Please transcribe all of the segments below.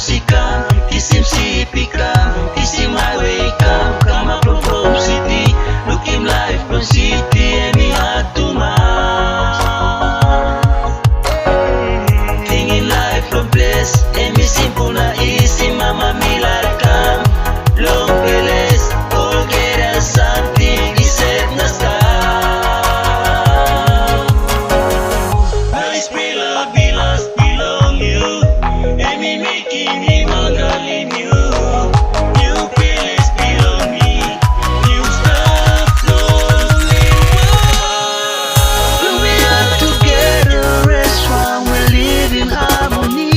she come, Kissim CP come, Kissim highway come, come up from city, look him life from city, and he had to mass. Thinking life from place, and me simple na easy, mama me like come, long place, all get us something, he said na stop. Nice pillar, villas belong you, and me making him ungaling you. New palace belong me, new stuff lonely world. We are together as one, we live in harmony,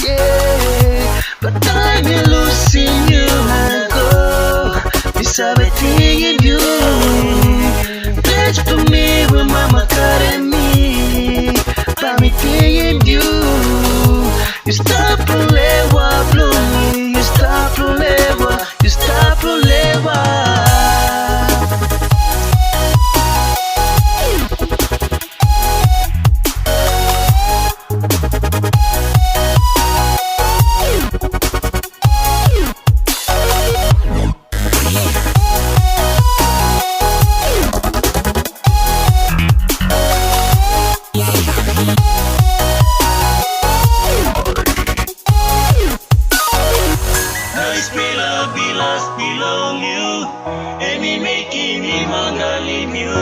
yeah. But time you losing you and go, it's everything in you. Pledge to me with mama carry me, everything in you. You stop to lewa, bloom. You stop to lewa, you stop to lewa. Nice pillar, villas belong you, and me making him ungaling you.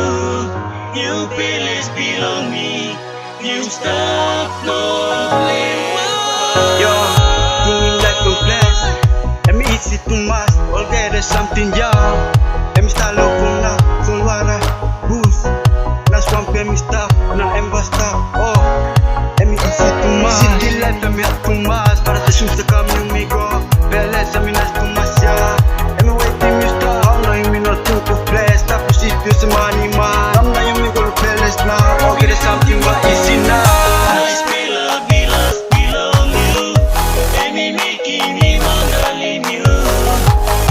New palace belong me, new stuff lonely world. Yo, thinking like complex, and me easy to mass, all get something young. And me style of na, sunwara, boost. Na swamp and me stop, na emba stop, oh. And me easy to mass, city life and me have to mass. Para te shoes to come you me go, beleza me nas to mass ya. And me waiting me stop, how na you me not too complex. Stop to see you some money man, how na you me go beleza na, all get something but easy now. Nice pillar, villas belong you, and me making him ungaling you.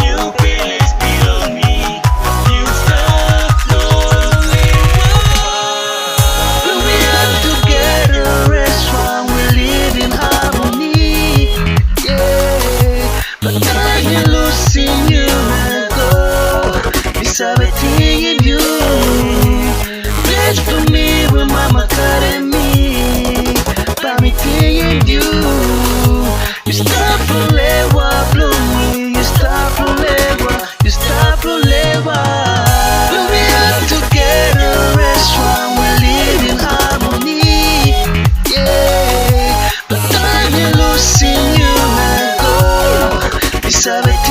New palace belong me, new stuff lonely world. We are together as one, we live in harmony, yeah. But time you losing you and go, it's everything in you. Pledge to me with mama carry me, everything in you. You stop to lewa, bloom. You stop to lewa, you stop to lewa. We are together as one, we live in harmony, yeah. But time you losing you and go, it's everything.